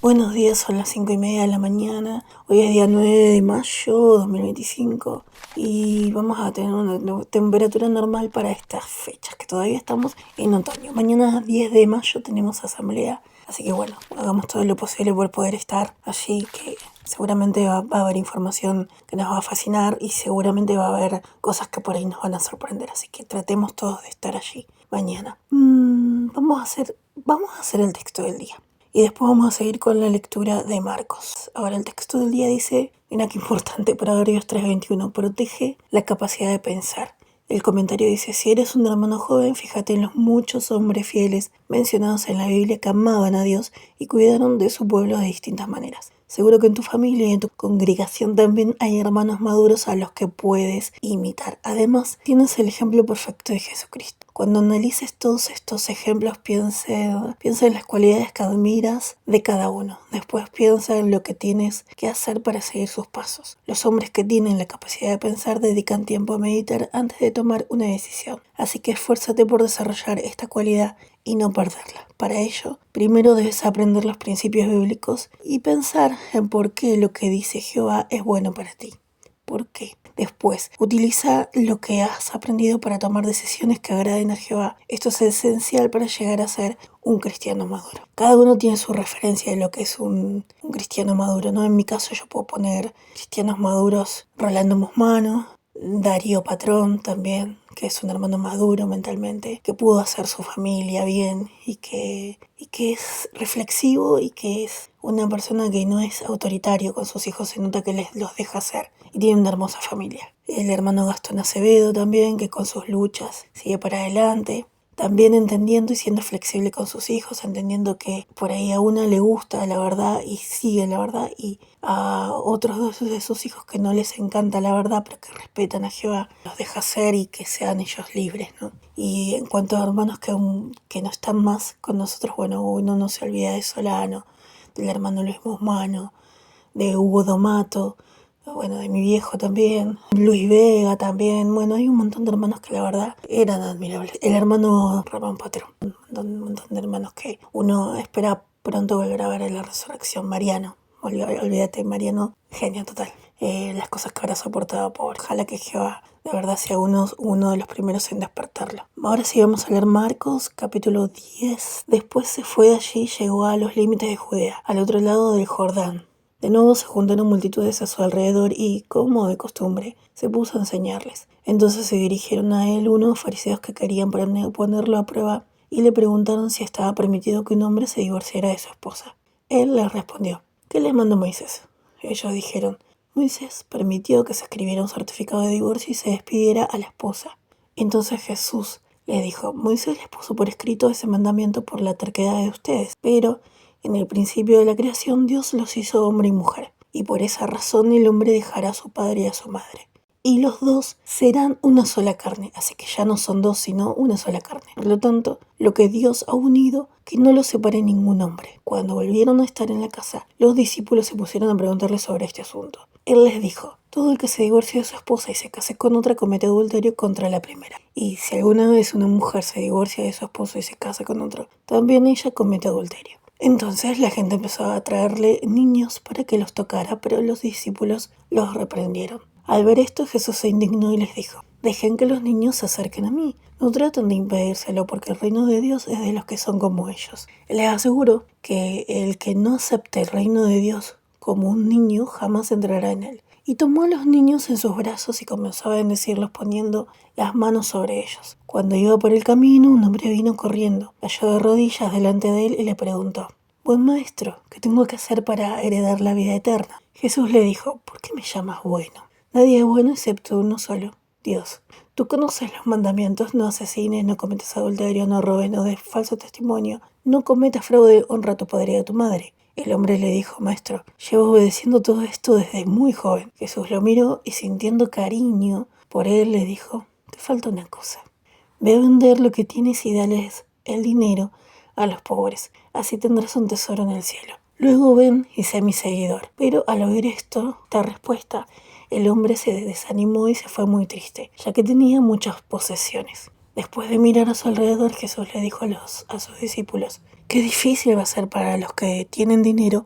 Buenos días, son las 5:30 de la mañana. Hoy es día 9 de mayo 2025 y vamos a tener una temperatura normal para estas fechas, que todavía estamos en otoño. Mañana 10 de mayo tenemos asamblea, así que bueno, hagamos todo lo posible por poder estar allí, que seguramente va a haber información que nos va a fascinar y seguramente va a haber cosas que por ahí nos van a sorprender, así que tratemos todos de estar allí mañana. Vamos a hacer el texto del día. Y después vamos a seguir con la lectura de Marcos. Ahora el texto del día dice, mira qué importante, Proverbios 3:21, protege la capacidad de pensar. El comentario dice, si eres un hermano joven, fíjate en los muchos hombres fieles mencionados en la Biblia que amaban a Dios y cuidaron de su pueblo de distintas maneras. Seguro que en tu familia y en tu congregación también hay hermanos maduros a los que puedes imitar. Además, tienes el ejemplo perfecto de Jesucristo. Cuando analices todos estos ejemplos, piensa en las cualidades que admiras de cada uno. Después piensa en lo que tienes que hacer para seguir sus pasos. Los hombres que tienen la capacidad de pensar dedican tiempo a meditar antes de tomar una decisión. Así que esfuérzate por desarrollar esta cualidad y no perderla. Para ello, primero debes aprender los principios bíblicos y pensar en por qué lo que dice Jehová es bueno para ti. ¿Por qué? Después, utiliza lo que has aprendido para tomar decisiones que agraden a Jehová. Esto es esencial para llegar a ser un cristiano maduro. Cada uno tiene su referencia de lo que es un cristiano maduro, ¿no? En mi caso yo puedo poner cristianos maduros Rolando Musmano, Darío Patrón también, que es un hermano maduro mentalmente, que pudo hacer su familia bien y que es reflexivo y que es una persona que no es autoritario con sus hijos, se nota que los deja hacer y tiene una hermosa familia. El hermano Gastón Acevedo también, que con sus luchas sigue para adelante. También entendiendo y siendo flexible con sus hijos, entendiendo que por ahí a una le gusta la verdad y sigue la verdad, y a otros de sus hijos que no les encanta la verdad, pero que respetan a Jehová, los deja ser y que sean ellos libres, ¿no? Y en cuanto a hermanos que no están más con nosotros, bueno, uno no se olvida de Solano, del hermano Luis Musmano, de Hugo Domato, bueno, de mi viejo también, Luis Vega también. Bueno, hay un montón de hermanos que la verdad eran admirables. El hermano Ramón Patrón, un montón de hermanos que uno espera pronto volver a ver en la resurrección. Mariano, olvídate, Mariano, genio total. Las cosas que habrá soportado, pobre. Ojalá que Jehová de verdad sea uno de los primeros en despertarlo. Ahora sí vamos a leer Marcos, capítulo 10. Después se fue allí y llegó a los límites de Judea, al otro lado del Jordán. De nuevo se juntaron multitudes a su alrededor y, como de costumbre, se puso a enseñarles. Entonces se dirigieron a él unos fariseos que querían ponerlo a prueba y le preguntaron si estaba permitido que un hombre se divorciara de su esposa. Él les respondió, ¿qué les mandó Moisés? Ellos dijeron, Moisés permitió que se escribiera un certificado de divorcio y se despidiera a la esposa. Entonces Jesús les dijo, Moisés les puso por escrito ese mandamiento por la terquedad de ustedes, pero en el principio de la creación Dios los hizo hombre y mujer, y por esa razón el hombre dejará a su padre y a su madre. Y los dos serán una sola carne, así que ya no son dos, sino una sola carne. Por lo tanto, lo que Dios ha unido, que no lo separe ningún hombre. Cuando volvieron a estar en la casa, los discípulos se pusieron a preguntarle sobre este asunto. Él les dijo, todo el que se divorcie de su esposa y se case con otra comete adulterio contra la primera. Y si alguna vez una mujer se divorcia de su esposo y se casa con otro, también ella comete adulterio. Entonces la gente empezó a traerle niños para que los tocara, pero los discípulos los reprendieron. Al ver esto, Jesús se indignó y les dijo, dejen que los niños se acerquen a mí. No traten de impedírselo porque el reino de Dios es de los que son como ellos. Les aseguro que el que no acepte el reino de Dios como un niño jamás entrará en él. Y tomó a los niños en sus brazos y comenzó a bendecirlos poniendo las manos sobre ellos. Cuando iba por el camino, un hombre vino corriendo, cayó de rodillas delante de él y le preguntó, Buen maestro, ¿qué tengo que hacer para heredar la vida eterna? Jesús le dijo, ¿por qué me llamas bueno? Nadie es bueno excepto uno solo, Dios. Tú conoces los mandamientos, no asesines, no cometas adulterio, no robes, no des falso testimonio, no cometas fraude, honra a tu padre y a tu madre. El hombre le dijo, maestro, llevo obedeciendo todo esto desde muy joven. Jesús lo miró y sintiendo cariño por él le dijo, te falta una cosa. Ve a vender lo que tienes y dales el dinero a los pobres. Así tendrás un tesoro en el cielo. Luego ven y sé mi seguidor. Pero al oír esta respuesta, el hombre se desanimó y se fue muy triste, ya que tenía muchas posesiones. Después de mirar a su alrededor, Jesús le dijo a sus discípulos, qué difícil va a ser para los que tienen dinero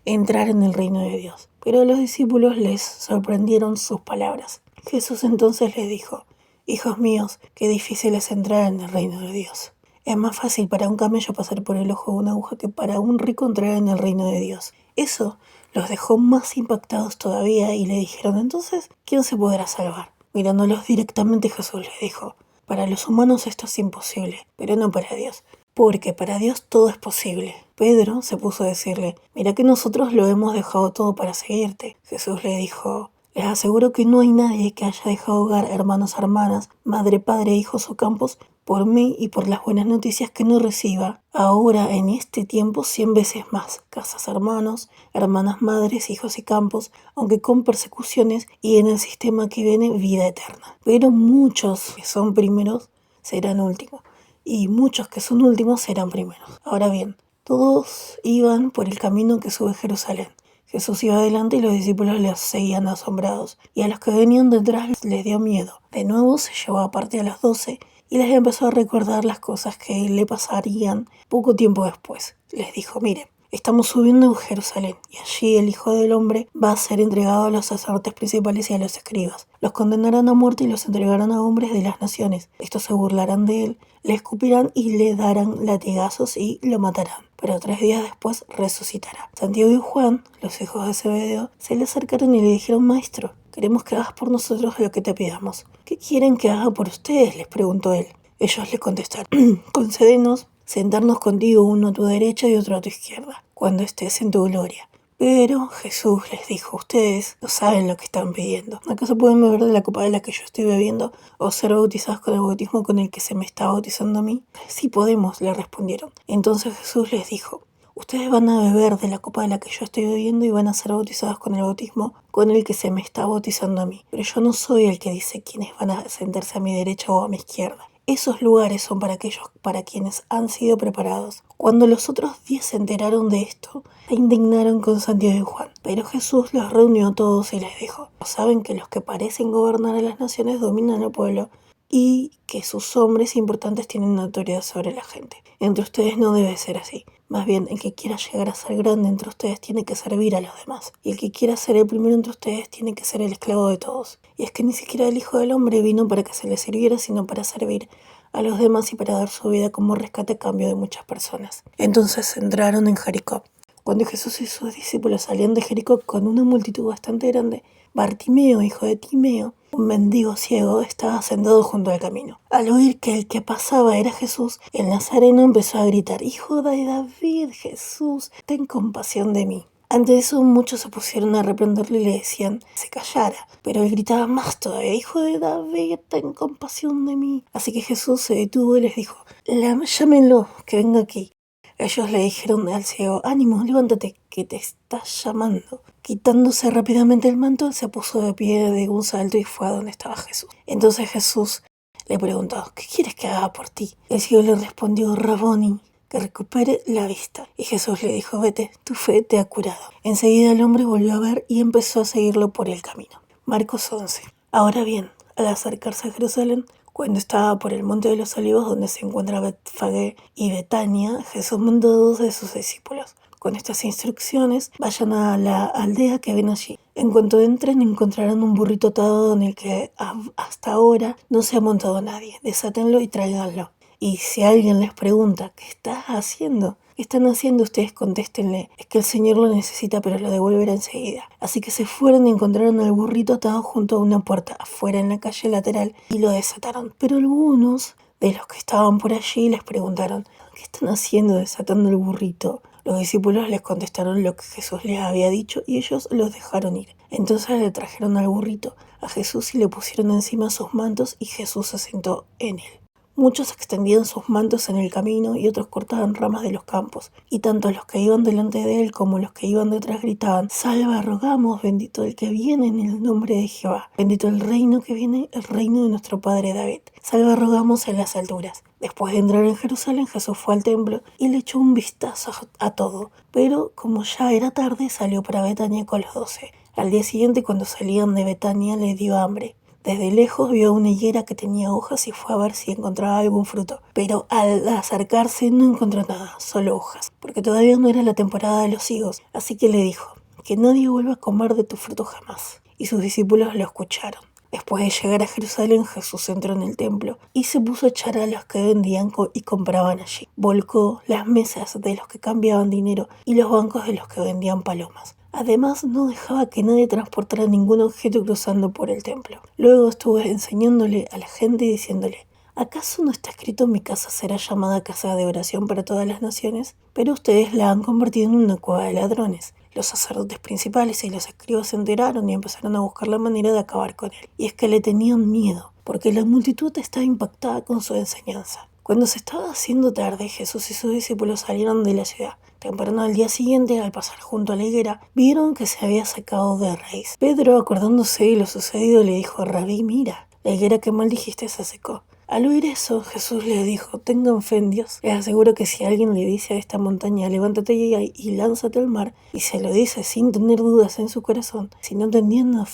entrar en el reino de Dios. Pero a los discípulos les sorprendieron sus palabras. Jesús entonces les dijo: hijos míos, qué difícil es entrar en el reino de Dios. Es más fácil para un camello pasar por el ojo de una aguja que para un rico entrar en el reino de Dios. Eso los dejó más impactados todavía y le dijeron: entonces, ¿quién se podrá salvar? Mirándolos directamente, Jesús les dijo: para los humanos esto es imposible, pero no para Dios, porque para Dios todo es posible. Pedro se puso a decirle: mira que nosotros lo hemos dejado todo para seguirte. Jesús le dijo: les aseguro que no hay nadie que haya dejado hogar, hermanos, hermanas, madre, padre, hijos o campos por mí y por las buenas noticias que no reciba ahora en este tiempo 100 veces más: casas, hermanos, hermanas, madres, hijos y campos, aunque con persecuciones, y en el sistema que viene vida eterna. Pero muchos que son primeros serán últimos, y muchos que son últimos serán primeros. Ahora bien, todos iban por el camino que sube a Jerusalén. Jesús iba adelante y los discípulos le seguían asombrados, y a los que venían detrás les dio miedo. De nuevo se llevó aparte a los 12 y les empezó a recordar las cosas que le pasarían poco tiempo después. Les dijo: miren, estamos subiendo a Jerusalén, y allí el Hijo del Hombre va a ser entregado a los sacerdotes principales y a los escribas. Los condenarán a muerte y los entregarán a hombres de las naciones. Estos se burlarán de él, le escupirán y le darán latigazos y lo matarán. Pero 3 días después resucitará. Santiago y Juan, los hijos de Zebedeo, se le acercaron y le dijeron: Maestro, queremos que hagas por nosotros lo que te pidamos. ¿Qué quieren que haga por ustedes?, les preguntó él. Ellos le contestaron: concédenos sentarnos contigo, uno a tu derecha y otro a tu izquierda, cuando estés en tu gloria. Pero Jesús les dijo: ustedes no saben lo que están pidiendo. ¿Acaso pueden beber de la copa de la que yo estoy bebiendo, o ser bautizados con el bautismo con el que se me está bautizando a mí? Sí podemos, le respondieron. Entonces Jesús les dijo: ustedes van a beber de la copa de la que yo estoy bebiendo y van a ser bautizados con el bautismo con el que se me está bautizando a mí. Pero yo no soy el que dice quiénes van a sentarse a mi derecha o a mi izquierda. Esos lugares son para aquellos para quienes han sido preparados. Cuando los otros 10 se enteraron de esto, se indignaron con Santiago y Juan. Pero Jesús los reunió a todos y les dijo: saben que los que parecen gobernar a las naciones dominan al pueblo, y que sus hombres importantes tienen autoridad sobre la gente. Entre ustedes no debe ser así. Más bien, el que quiera llegar a ser grande entre ustedes tiene que servir a los demás. Y el que quiera ser el primero entre ustedes tiene que ser el esclavo de todos. Y es que ni siquiera el Hijo del Hombre vino para que se le sirviera, sino para servir a los demás y para dar su vida como rescate a cambio de muchas personas. Entonces entraron en Jericó. Cuando Jesús y sus discípulos salían de Jericó con una multitud bastante grande, Bartimeo, hijo de Timeo, un mendigo ciego, estaba sentado junto al camino. Al oír que el que pasaba era Jesús, el nazareno empezó a gritar: Hijo de David, Jesús, ten compasión de mí. Ante eso muchos se pusieron a reprenderle y le decían que se callara, pero él gritaba más todavía: Hijo de David, ten compasión de mí. Así que Jesús se detuvo y les dijo: llámenlo, que venga aquí. Ellos le dijeron al ciego: ánimo, levántate, que te está llamando. Quitándose rápidamente el manto, se puso de pie de un salto y fue a donde estaba Jesús. Entonces Jesús le preguntó: ¿qué quieres que haga por ti? El ciego le respondió: Raboni, que recupere la vista. Y Jesús le dijo: vete, tu fe te ha curado. Enseguida el hombre volvió a ver y empezó a seguirlo por el camino. Marcos 11. Ahora bien, al acercarse a Jerusalén, cuando estaba por el monte de los olivos, donde se encuentra Betfagé y Betania, Jesús mandó a 2 de sus discípulos: con estas instrucciones, vayan a la aldea que ven allí. En cuanto entren, encontrarán un burrito atado en el que hasta ahora no se ha montado nadie. Desátenlo y tráiganlo. Y si alguien les pregunta: ¿qué estás haciendo? ¿Qué están haciendo? Ustedes contéstenle: es que el Señor lo necesita, pero lo devolverá enseguida. Así que se fueron y encontraron al burrito atado junto a una puerta afuera en la calle lateral y lo desataron. Pero algunos de los que estaban por allí les preguntaron: ¿qué están haciendo desatando el burrito? Los discípulos les contestaron lo que Jesús les había dicho y ellos los dejaron ir. Entonces le trajeron al burrito a Jesús y le pusieron encima sus mantos, y Jesús se sentó en él. Muchos extendían sus mantos en el camino y otros cortaban ramas de los campos, y tanto los que iban delante de él como los que iban detrás gritaban: Salva, rogamos, bendito el que viene en el nombre de Jehová, bendito el reino que viene, el reino de nuestro padre David. Salva, rogamos, en las alturas. Después de entrar en Jerusalén, Jesús fue al templo y le echó un vistazo a todo, pero como ya era tarde, salió para Betania con los 12. Al día siguiente, cuando salían de Betania, le dio hambre. Desde lejos vio una higuera que tenía hojas y fue a ver si encontraba algún fruto. Pero al acercarse no encontró nada, solo hojas, porque todavía no era la temporada de los higos. Así que le dijo, que nadie vuelva a comer de tu fruto jamás. Y sus discípulos lo escucharon. Después de llegar a Jerusalén, Jesús entró en el templo y se puso a echar a los que vendían y compraban allí. Volcó las mesas de los que cambiaban dinero y los bancos de los que vendían palomas. Además, no dejaba que nadie transportara ningún objeto cruzando por el templo. Luego estuvo enseñándole a la gente y diciéndole, ¿acaso no está escrito mi casa será llamada casa de oración para todas las naciones? Pero ustedes la han convertido en una cueva de ladrones. Los sacerdotes principales y los escribas se enteraron y empezaron a buscar la manera de acabar con él. Y es que le tenían miedo, porque la multitud estaba impactada con su enseñanza. Cuando se estaba haciendo tarde, Jesús y sus discípulos salieron de la ciudad. Temprano al día siguiente, al pasar junto a la higuera, vieron que se había secado de raíz. Pedro, acordándose de lo sucedido, le dijo, Rabí, mira, la higuera que maldijiste se secó. Al oír eso, Jesús les dijo, tengan fe en Dios. Les aseguro que si alguien le dice a esta montaña, levántate y lánzate al mar, y se lo dice sin tener dudas en su corazón, sino teniendo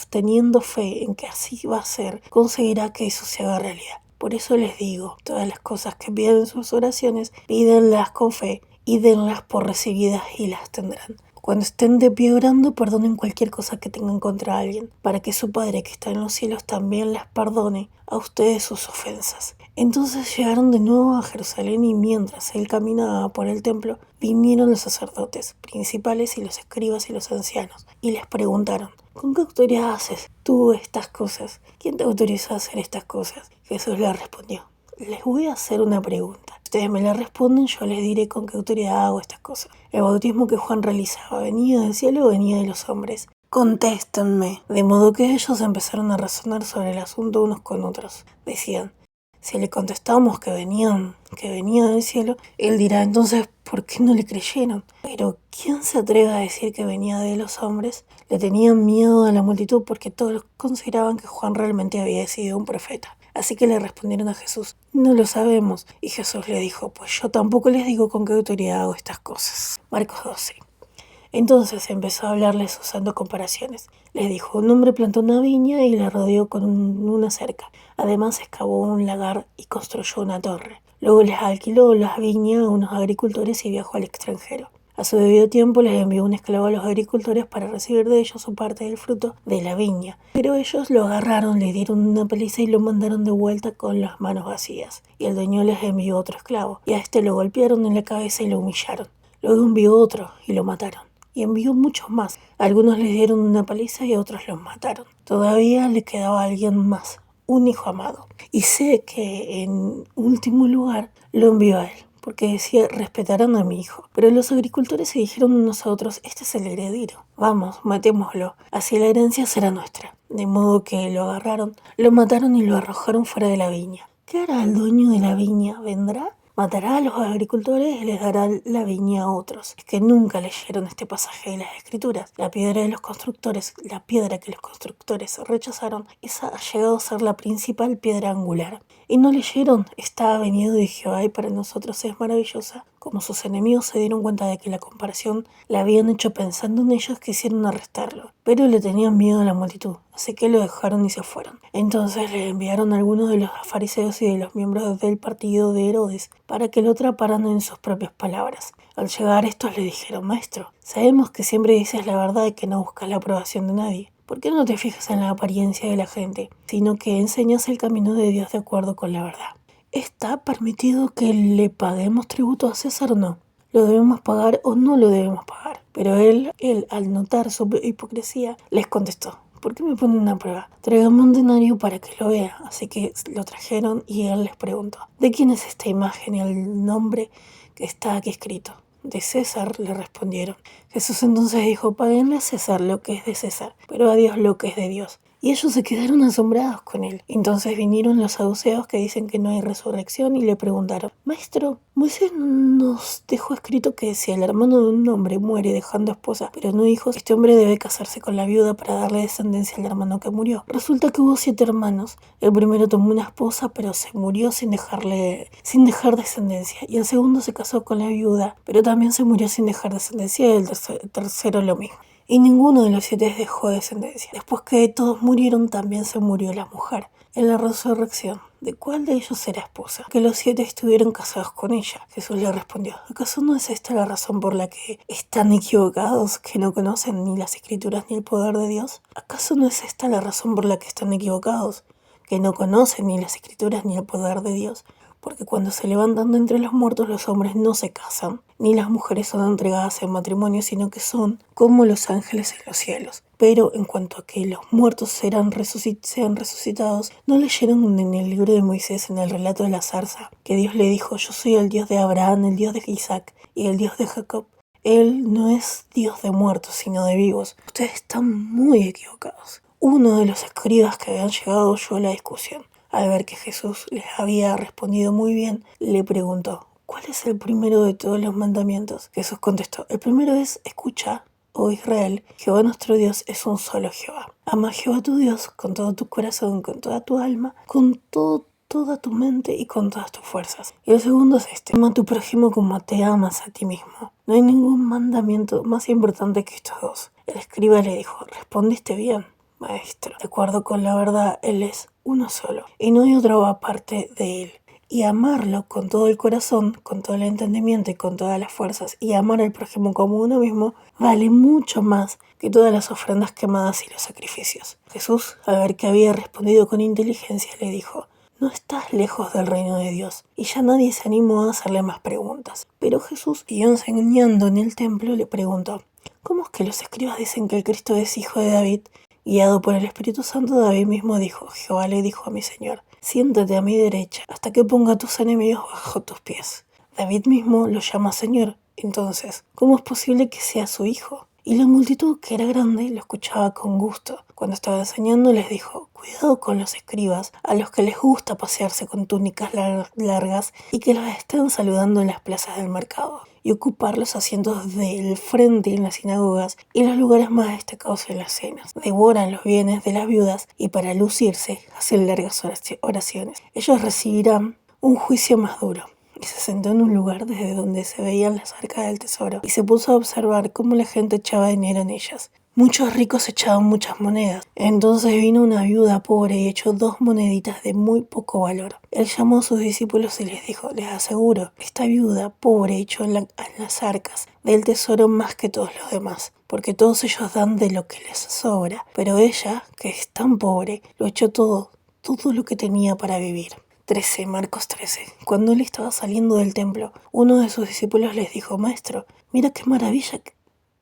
fe en que así va a ser, conseguirá que eso se haga realidad. Por eso les digo, todas las cosas que pidan en sus oraciones, pídanlas con fe y denlas por recibidas y las tendrán. Cuando estén de pie orando, perdonen cualquier cosa que tengan contra alguien, para que su Padre que está en los cielos también les perdone a ustedes sus ofensas. Entonces llegaron de nuevo a Jerusalén y mientras él caminaba por el templo, vinieron los sacerdotes principales y los escribas y los ancianos, y les preguntaron, ¿con qué autoridad haces tú estas cosas? ¿Quién te autorizó a hacer estas cosas? Jesús les respondió, les voy a hacer una pregunta. Si ustedes me la responden, yo les diré con qué autoridad hago estas cosas. ¿El bautismo que Juan realizaba venía del cielo o venía de los hombres? Contéstenme. De modo que ellos empezaron a razonar sobre el asunto unos con otros. Decían, si le contestamos que venía del cielo, él dirá, entonces, ¿por qué no le creyeron? Pero, ¿quién se atreve a decir que venía de los hombres? Le tenían miedo a la multitud porque todos consideraban que Juan realmente había sido un profeta. Así que le respondieron a Jesús, no lo sabemos. Y Jesús le dijo, pues yo tampoco les digo con qué autoridad hago estas cosas. Marcos 12. Entonces empezó a hablarles usando comparaciones. Les dijo, un hombre plantó una viña y la rodeó con una cerca. Además excavó un lagar y construyó una torre. Luego les alquiló las viñas a unos agricultores y viajó al extranjero. A su debido tiempo les envió un esclavo a los agricultores para recibir de ellos su parte del fruto de la viña. Pero ellos lo agarraron, le dieron una paliza y lo mandaron de vuelta con las manos vacías. Y el dueño les envió otro esclavo, y a este lo golpearon en la cabeza y lo humillaron. Luego envió otro y lo mataron. Y envió muchos más. Algunos les dieron una paliza y a otros los mataron. Todavía le quedaba alguien más, un hijo amado. Y sé que en último lugar lo envió a él, porque decía, respetarán a mi hijo. Pero los agricultores se dijeron unos a otros, este es el heredero, vamos, matémoslo, así la herencia será nuestra. De modo que lo agarraron, lo mataron y lo arrojaron fuera de la viña. ¿Qué hará el dueño de la viña? ¿Vendrá? Matará a los agricultores y les dará la viña a otros. Es que nunca leyeron este pasaje de las Escrituras. La piedra que los constructores rechazaron, esa ha llegado a ser la principal piedra angular. Y no leyeron, esta venido de Jehová y para nosotros es maravillosa. Como sus enemigos se dieron cuenta de que la comparación la habían hecho pensando en ellos, quisieron arrestarlo. Pero le tenían miedo a la multitud, así que lo dejaron y se fueron. Entonces le enviaron a algunos de los fariseos y de los miembros del partido de Herodes para que lo atraparan en sus propias palabras. Al llegar estos le dijeron, Maestro, sabemos que siempre dices la verdad y que no buscas la aprobación de nadie. ¿Por qué no te fijas en la apariencia de la gente, sino que enseñas el camino de Dios de acuerdo con la verdad? ¿Está permitido que le paguemos tributo a César o no? ¿Lo debemos pagar o no lo debemos pagar? Pero él, al notar su hipocresía, les contestó, ¿por qué me ponen a prueba? Tráigame un denario para que lo vea. Así que lo trajeron y él les preguntó, ¿de quién es esta imagen y el nombre que está aquí escrito? De César, le respondieron. Jesús entonces dijo, páguenle a César lo que es de César, pero a Dios lo que es de Dios. Y ellos se quedaron asombrados con él. Entonces vinieron los saduceos que dicen que no hay resurrección y le preguntaron, Maestro, Moisés nos dejó escrito que si el hermano de un hombre muere dejando esposa, pero no hijos, este hombre debe casarse con la viuda para darle descendencia al hermano que murió. Resulta que hubo 7 hermanos. El primero tomó una esposa, pero se murió sin dejar descendencia. Y el segundo se casó con la viuda, pero también se murió sin dejar descendencia. Y el tercero lo mismo. y ninguno de los 7 dejó descendencia. Después que todos murieron, también se murió la mujer. En la resurrección, ¿de cuál de ellos será esposa? Que los 7 estuvieron casados con ella. Jesús le respondió, ¿acaso no es esta la razón por la que están equivocados, que no conocen ni las escrituras ni el poder de Dios? ¿Acaso no es esta la razón por la que están equivocados, que no conocen ni las escrituras ni el poder de Dios? Porque cuando se levantan de entre los muertos, los hombres no se casan, ni las mujeres son entregadas en matrimonio, sino que son como los ángeles en los cielos. Pero en cuanto a que los muertos sean resucitados, ¿no leyeron en el libro de Moisés, en el relato de la zarza, que Dios le dijo, yo soy el Dios de Abraham, el Dios de Isaac y el Dios de Jacob? Él no es Dios de muertos, sino de vivos. Ustedes están muy equivocados. Uno de los escribas que habían llegado oyó la discusión. Al ver que Jesús les había respondido muy bien, le preguntó, ¿cuál es el primero de todos los mandamientos? Jesús contestó, el primero es, escucha, oh Israel, Jehová nuestro Dios es un solo Jehová. Ama a Jehová tu Dios con todo tu corazón, con toda tu alma, con toda tu mente y con todas tus fuerzas. Y el segundo es este, ama a tu prójimo como te amas a ti mismo. No hay ningún mandamiento más importante que estos dos. El escriba le dijo, respondiste bien, maestro. De acuerdo con la verdad, Él es uno solo, y no hay otro aparte de Él. Y amarlo con todo el corazón, con todo el entendimiento y con todas las fuerzas, y amar al prójimo como uno mismo, vale mucho más que todas las ofrendas quemadas y los sacrificios. Jesús, al ver que había respondido con inteligencia, le dijo, no estás lejos del reino de Dios. Y ya nadie se animó a hacerle más preguntas. Pero Jesús, siguió enseñando en el templo, le preguntó, ¿cómo es que los escribas dicen que el Cristo es hijo de David? Guiado por el Espíritu Santo, David mismo dijo, Jehová le dijo a mi Señor, siéntate a mi derecha hasta que ponga a tus enemigos bajo tus pies. David mismo lo llama Señor. Entonces, ¿cómo es posible que sea su hijo? Y la multitud, que era grande, lo escuchaba con gusto. Cuando estaba enseñando les dijo, cuidado con los escribas, a los que les gusta pasearse con túnicas largas y que los estén saludando en las plazas del mercado, y ocupar los asientos del frente en las sinagogas y los lugares más destacados en las cenas. Devoran los bienes de las viudas y para lucirse hacen largas oraciones. Ellos recibirán un juicio más duro. Y se sentó en un lugar desde donde se veían las arcas del tesoro y se puso a observar cómo la gente echaba dinero en ellas. Muchos ricos echaban muchas monedas. Entonces vino una viuda pobre y echó 2 moneditas de muy poco valor. Él llamó a sus discípulos y les dijo, les aseguro, esta viuda pobre echó en las arcas del tesoro más que todos los demás, porque todos ellos dan de lo que les sobra, pero ella, que es tan pobre, lo echó todo lo que tenía para vivir. Marcos 13. Cuando él estaba saliendo del templo, uno de sus discípulos les dijo, Maestro, mira qué maravilla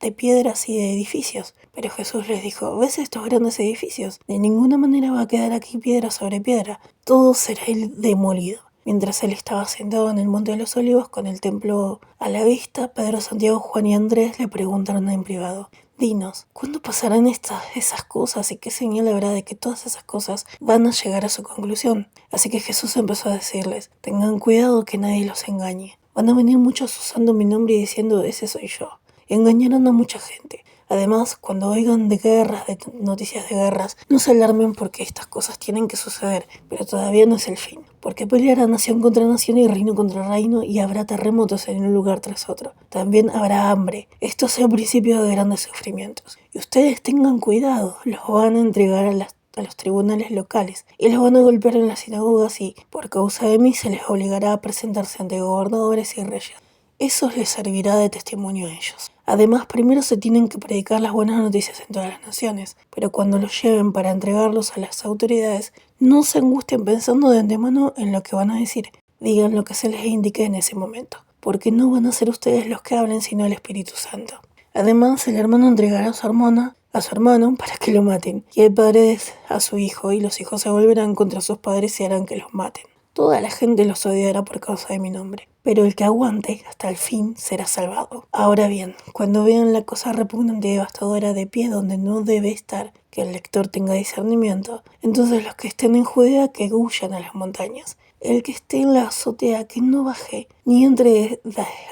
de piedras y de edificios. Pero Jesús les dijo, ¿ves estos grandes edificios? De ninguna manera va a quedar aquí piedra sobre piedra, todo será demolido. Mientras él estaba sentado en el Monte de los Olivos con el templo a la vista, Pedro, Santiago, Juan y Andrés le preguntaron en privado, dinos, ¿cuándo pasarán esas cosas y qué señal habrá de que todas esas cosas van a llegar a su conclusión? Así que Jesús empezó a decirles, tengan cuidado que nadie los engañe. Van a venir muchos usando mi nombre y diciendo, ese soy yo. Engañaron a mucha gente. Además, cuando oigan de guerras, de noticias de guerras, no se alarmen porque estas cosas tienen que suceder, pero todavía no es el fin. Porque peleará nación contra nación y reino contra reino y habrá terremotos en un lugar tras otro. También habrá hambre. Esto es el principio de grandes sufrimientos. Y ustedes tengan cuidado, los van a entregar a los tribunales locales y los van a golpear en las sinagogas y, por causa de mí, se les obligará a presentarse ante gobernadores y reyes. Eso les servirá de testimonio a ellos. Además, primero se tienen que predicar las buenas noticias en todas las naciones, pero cuando los lleven para entregarlos a las autoridades, no se angustien pensando de antemano en lo que van a decir. Digan lo que se les indique en ese momento, porque no van a ser ustedes los que hablen, sino el Espíritu Santo. Además, el hermano entregará a su hermano para que lo maten, y el padre a su hijo, y los hijos se volverán contra sus padres y harán que los maten. Toda la gente los odiará por causa de mi nombre, pero el que aguante hasta el fin será salvado. Ahora bien, cuando vean la cosa repugnante y devastadora de pie donde no debe estar, que el lector tenga discernimiento, entonces los que estén en Judea que huyan a las montañas. El que esté en la azotea que no baje ni entre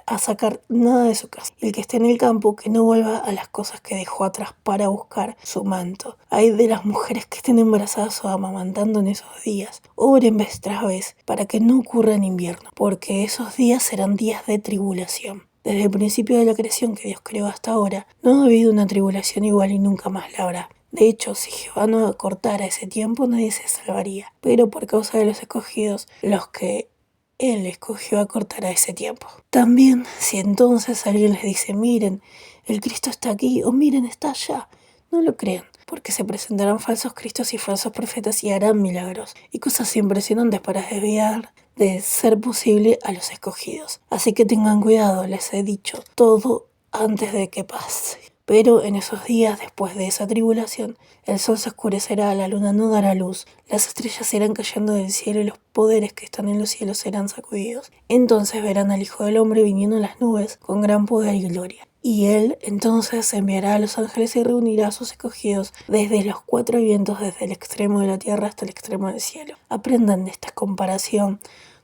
a sacar nada de su casa. El que esté en el campo que no vuelva a las cosas que dejó atrás para buscar su manto. Ay de las mujeres que estén embarazadas o amamantando en esos días. Oren vez tras vez para que no ocurra en invierno, porque esos días serán días de tribulación. Desde el principio de la creación que Dios creó hasta ahora, no ha habido una tribulación igual y nunca más la habrá. De hecho, si Jehová no acortara ese tiempo, nadie se salvaría. Pero por causa de los escogidos, los que Él escogió acortará ese tiempo. También, si entonces alguien les dice, miren, el Cristo está aquí, o miren, está allá, no lo crean, porque se presentarán falsos cristos y falsos profetas y harán milagros y cosas impresionantes para desviar de ser posible a los escogidos. Así que tengan cuidado, les he dicho todo antes de que pase. Pero en esos días, después de esa tribulación, el sol se oscurecerá, la luna no dará luz, las estrellas irán cayendo del cielo y los poderes que están en los cielos serán sacudidos. Entonces verán al Hijo del Hombre viniendo en las nubes con gran poder y gloria. Y él entonces enviará a los ángeles y reunirá a sus escogidos desde los cuatro vientos, desde el extremo de la tierra hasta el extremo del cielo. Aprendan de esta comparación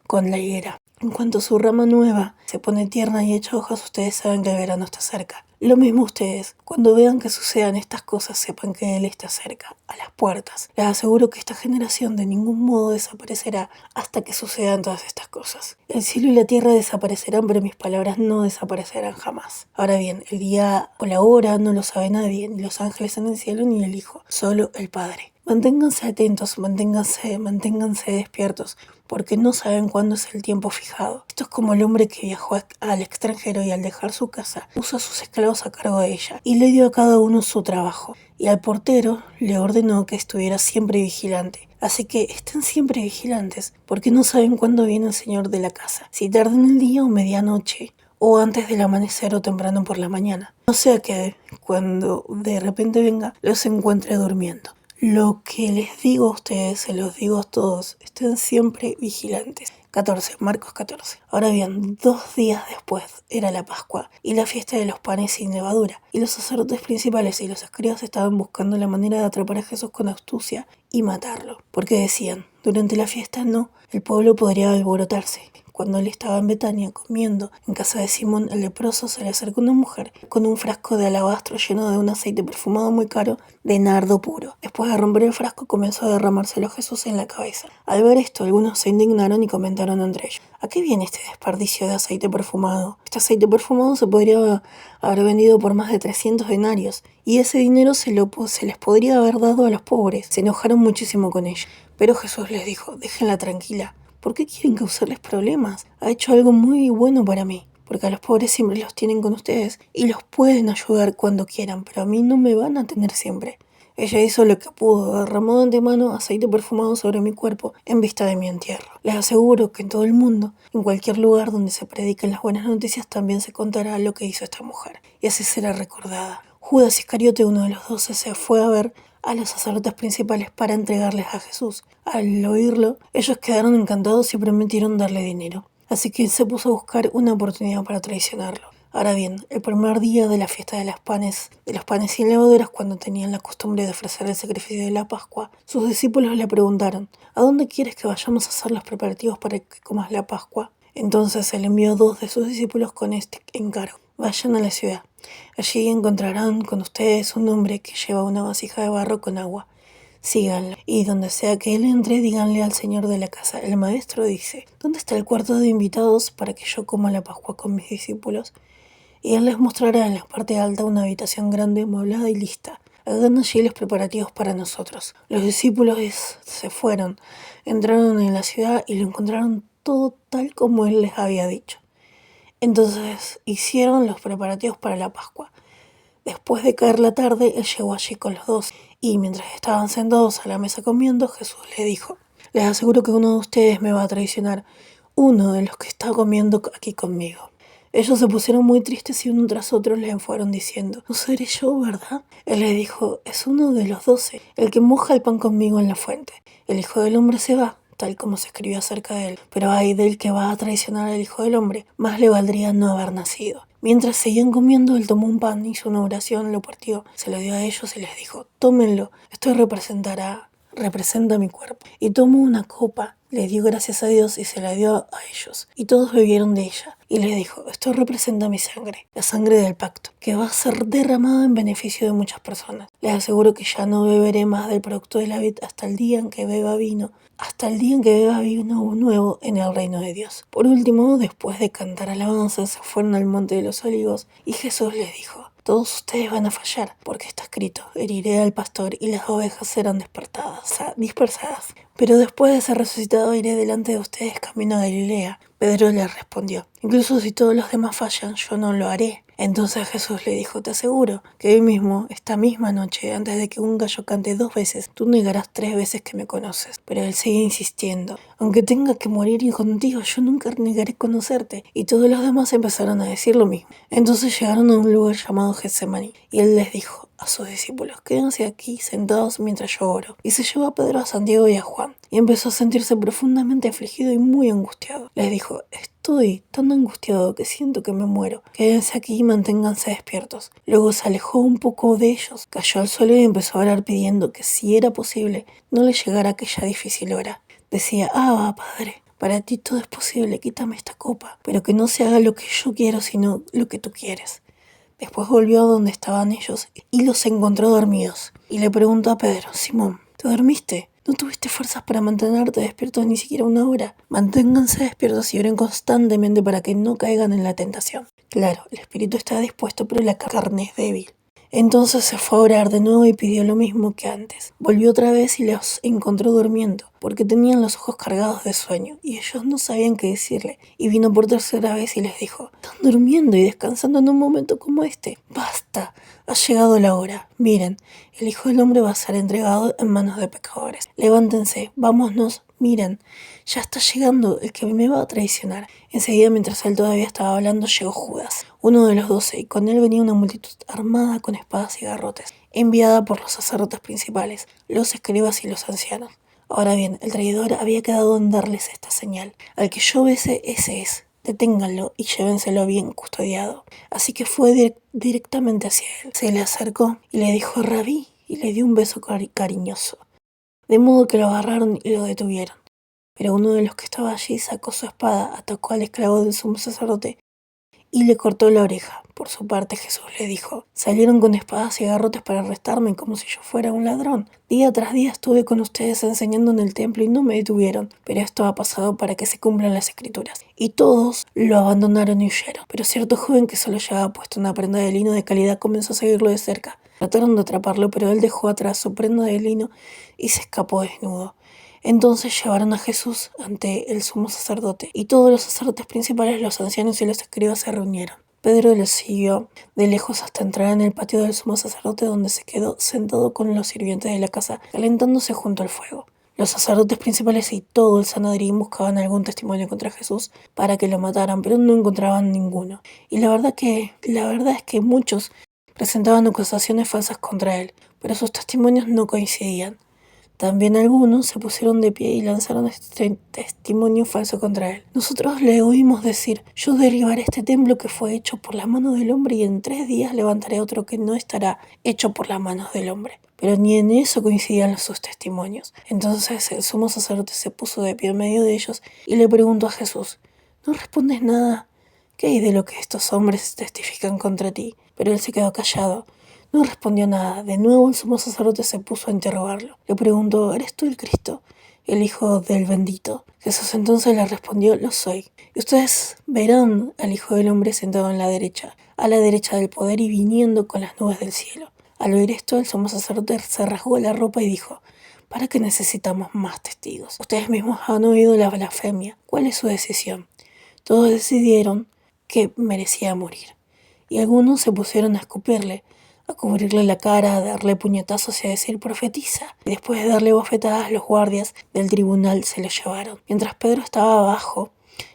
con la higuera. En cuanto su rama nueva se pone tierna y echa hojas, ustedes saben que el verano está cerca. Lo mismo ustedes, cuando vean que sucedan estas cosas, sepan que Él está cerca, a las puertas. Les aseguro que esta generación de ningún modo desaparecerá hasta que sucedan todas estas cosas. El cielo y la tierra desaparecerán, pero mis palabras no desaparecerán jamás. Ahora bien, el día o la hora no lo sabe nadie, ni los ángeles en el cielo, ni el Hijo, solo el Padre. Manténganse atentos, manténganse despiertos, porque no saben cuándo es el tiempo fijado. Esto es como el hombre que viajó al extranjero y al dejar su casa, puso a sus esclavos a cargo de ella y le dio a cada uno su trabajo. Y al portero le ordenó que estuviera siempre vigilante. Así que estén siempre vigilantes, porque no saben cuándo viene el señor de la casa, si tarda en el día o medianoche, o antes del amanecer o temprano por la mañana. No sea que cuando de repente venga, los encuentre durmiendo. Lo que les digo a ustedes, se los digo a todos, estén siempre vigilantes. 14, Marcos 14. Ahora bien, 2 días después era la Pascua y la fiesta de los panes sin levadura, y los sacerdotes principales y los escribas estaban buscando la manera de atrapar a Jesús con astucia y matarlo, porque decían, durante la fiesta no, el pueblo podría alborotarse. Cuando él estaba en Betania comiendo en casa de Simón el leproso, se le acercó una mujer con un frasco de alabastro lleno de un aceite perfumado muy caro de nardo puro. Después de romper el frasco comenzó a derramárselo a Jesús en la cabeza. Al ver esto, algunos se indignaron y comentaron entre ellos, ¿a qué viene este desperdicio de aceite perfumado? Este aceite perfumado se podría haber vendido por más de 300 denarios y ese dinero se les podría haber dado a los pobres. Se enojaron muchísimo con ella, pero Jesús les dijo, déjenla tranquila. ¿Por qué quieren causarles problemas? Ha hecho algo muy bueno para mí, porque a los pobres siempre los tienen con ustedes y los pueden ayudar cuando quieran, pero a mí no me van a tener siempre. Ella hizo lo que pudo, derramó de antemano aceite perfumado sobre mi cuerpo en vista de mi entierro. Les aseguro que en todo el mundo, en cualquier lugar donde se prediquen las buenas noticias, también se contará lo que hizo esta mujer, y así será recordada. Judas Iscariote, uno de los 12, se fue a ver a los sacerdotes principales para entregarles a Jesús. Al oírlo, ellos quedaron encantados y prometieron darle dinero. Así que él se puso a buscar una oportunidad para traicionarlo. Ahora bien, el primer día de la fiesta de los panes sin levaduras, cuando tenían la costumbre de ofrecer el sacrificio de la Pascua, sus discípulos le preguntaron, ¿a dónde quieres que vayamos a hacer los preparativos para que comas la Pascua? Entonces él envió 2 de sus discípulos con este encargo. Vayan a la ciudad. Allí encontrarán con ustedes un hombre que lleva una vasija de barro con agua. Síganlo, y donde sea que él entre, díganle al señor de la casa, el maestro dice, ¿dónde está el cuarto de invitados para que yo coma la Pascua con mis discípulos? Y él les mostrará en la parte alta una habitación grande, amueblada y lista. Hagan allí los preparativos para nosotros. Los discípulos se fueron, entraron en la ciudad y lo encontraron todo tal como él les había dicho. Entonces hicieron los preparativos para la Pascua. Después de caer la tarde, él llegó allí con los 12, y mientras estaban sentados a la mesa comiendo, Jesús le dijo, les aseguro que uno de ustedes me va a traicionar, uno de los que está comiendo aquí conmigo. Ellos se pusieron muy tristes y uno tras otro le fueron diciendo, no seré yo, ¿verdad? Él le dijo, es uno de los 12, el que moja el pan conmigo en la fuente. El Hijo del Hombre se va, tal como se escribió acerca de él, pero ay del que va a traicionar al Hijo del Hombre, más le valdría no haber nacido. Mientras seguían comiendo, él tomó un pan, hizo una oración, lo partió, se lo dio a ellos y les dijo, tómenlo, esto representa mi cuerpo. Y tomó una copa le dio gracias a Dios y se la dio a ellos. Y todos bebieron de ella. Y les dijo, esto representa mi sangre, la sangre del pacto, que va a ser derramada en beneficio de muchas personas. Les aseguro que ya no beberé más del producto de la vid hasta el día en que beba vino nuevo en el reino de Dios. Por último, después de cantar alabanzas, se fueron al monte de los olivos y Jesús les dijo, todos ustedes van a fallar, porque está escrito, heriré al pastor y las ovejas serán dispersadas. Pero después de ser resucitado iré delante de ustedes camino a Galilea. Pedro le respondió, incluso si todos los demás fallan, yo no lo haré. Entonces Jesús le dijo, te aseguro que hoy mismo, esta misma noche, antes de que un gallo cante 2 veces, tú negarás 3 veces que me conoces. Pero él sigue insistiendo, aunque tenga que morir contigo, yo nunca negaré conocerte. Y todos los demás empezaron a decir lo mismo. Entonces llegaron a un lugar llamado Getsemaní, y él les dijo a sus discípulos, quédense aquí sentados mientras yo oro. Y se llevó a Pedro, a Santiago y a Juan, y empezó a sentirse profundamente afligido y muy angustiado. Les dijo, estoy tan angustiado que siento que me muero. Quédense aquí y manténganse despiertos. Luego se alejó un poco de ellos, cayó al suelo y empezó a orar pidiendo que si era posible no le llegara aquella difícil hora. Decía, Padre, para ti todo es posible, quítame esta copa, pero que no se haga lo que yo quiero, sino lo que tú quieres. Después volvió a donde estaban ellos y los encontró dormidos. Y le preguntó a Pedro, Simón, ¿te dormiste? ¿No tuviste fuerzas para mantenerte despiertos ni siquiera una hora? Manténganse despiertos y oren constantemente para que no caigan en la tentación. Claro, el espíritu está dispuesto, pero la carne es débil. Entonces se fue a orar de nuevo y pidió lo mismo que antes. Volvió otra vez y los encontró durmiendo, porque tenían los ojos cargados de sueño, y ellos no sabían qué decirle. Y vino por tercera vez y les dijo, están durmiendo y descansando en un momento como este. Basta, ha llegado la hora. Miren, el Hijo del Hombre va a ser entregado en manos de pecadores. Levántense, vámonos. Miren, ya está llegando el que me va a traicionar. Enseguida, mientras él todavía estaba hablando, llegó Judas, uno de los 12, y con él venía una multitud armada con espadas y garrotes, enviada por los sacerdotes principales, los escribas y los ancianos. Ahora bien, el traidor había quedado en darles esta señal. Al que yo bese, ese es. Deténganlo y llévenselo bien custodiado. Así que fue directamente hacia él. Se le acercó y le dijo, Rabí, y le dio un beso cariñoso. De modo que lo agarraron y lo detuvieron. Pero uno de los que estaba allí sacó su espada, atacó al esclavo del sumo sacerdote y le cortó la oreja. Por su parte Jesús le dijo, salieron con espadas y garrotes para arrestarme como si yo fuera un ladrón. Día tras día estuve con ustedes enseñando en el templo y no me detuvieron, pero esto ha pasado para que se cumplan las escrituras. Y todos lo abandonaron y huyeron. Pero cierto joven que solo llevaba puesto una prenda de lino de calidad comenzó a seguirlo de cerca. Trataron de atraparlo, pero él dejó atrás su prenda de lino y se escapó desnudo. Entonces llevaron a Jesús ante el sumo sacerdote, y todos los sacerdotes principales, los ancianos y los escribas se reunieron. Pedro los siguió de lejos hasta entrar en el patio del sumo sacerdote, donde se quedó sentado con los sirvientes de la casa, calentándose junto al fuego. Los sacerdotes principales y todo el Sanedrín buscaban algún testimonio contra Jesús para que lo mataran, pero no encontraban ninguno. Y la verdad es que muchos presentaban acusaciones falsas contra él, pero sus testimonios no coincidían. También algunos se pusieron de pie y lanzaron este testimonio falso contra él. Nosotros le oímos decir, yo derribaré este templo que fue hecho por la mano del hombre y en 3 días levantaré otro que no estará hecho por las manos del hombre. Pero ni en eso coincidían sus testimonios. Entonces el sumo sacerdote se puso de pie en medio de ellos y le preguntó a Jesús, ¿no respondes nada? ¿Qué hay de lo que estos hombres testifican contra ti? Pero él se quedó callado. No respondió nada. De nuevo el sumo sacerdote se puso a interrogarlo. Le preguntó, ¿eres tú el Cristo, el Hijo del Bendito? Jesús entonces le respondió, lo soy. Y ustedes verán al Hijo del Hombre sentado a la derecha del poder y viniendo con las nubes del cielo. Al oír esto, el sumo sacerdote se rasgó la ropa y dijo, ¿para qué necesitamos más testigos? Ustedes mismos han oído la blasfemia. ¿Cuál es su decisión? Todos decidieron que merecía morir. Y algunos se pusieron a escupirle, a cubrirle la cara, a darle puñetazos y a decir profetiza. Y después de darle bofetadas, los guardias del tribunal se lo llevaron. Mientras Pedro estaba abajo,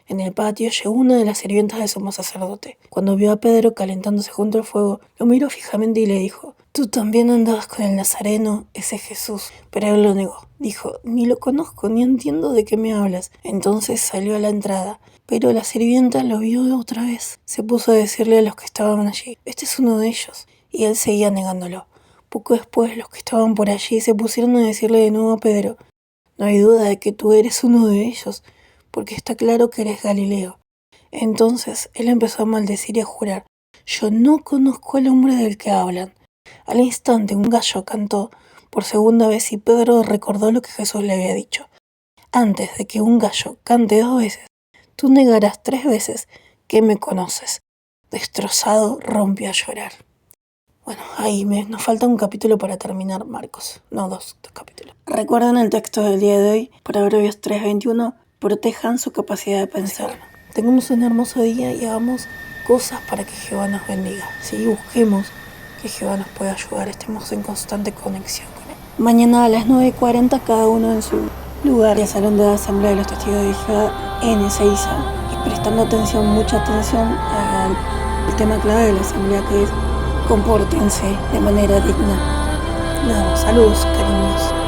en el patio, llegó una de las sirvientas del sumo sacerdote. Cuando vio a Pedro calentándose junto al fuego, lo miró fijamente y le dijo, tú también andabas con el Nazareno, ese Jesús. Pero él lo negó. Dijo, ni lo conozco, ni entiendo de qué me hablas. Entonces salió a la entrada. Pero la sirvienta lo vio otra vez. Se puso a decirle a los que estaban allí, este es uno de ellos. Y él seguía negándolo. Poco después, los que estaban por allí se pusieron a decirle de nuevo a Pedro, No hay duda de que tú eres uno de ellos, porque está claro que eres Galileo. Entonces él empezó a maldecir y a jurar: yo no conozco al hombre del que hablan. Al instante un gallo cantó por segunda vez y Pedro recordó lo que Jesús le había dicho: antes de que un gallo cante 2 veces, tú negarás 3 veces que me conoces. Destrozado, rompió a llorar. Bueno, nos falta un capítulo para terminar Marcos. No, dos capítulos. Recuerden el texto del día de hoy, Proverbios 3:21, protejan su capacidad de pensar. Tengamos un hermoso día y hagamos cosas para que Jehová nos bendiga. Sí, busquemos que Jehová nos pueda ayudar, estemos en constante conexión con Él. Mañana a las 9:40, cada uno en su lugar, el Salón de la Asamblea de los Testigos de Jehová en Ezeiza, y prestando atención, mucha atención al tema clave de la Asamblea, que es: compórtense de manera digna. Nada más, saludos, cariños.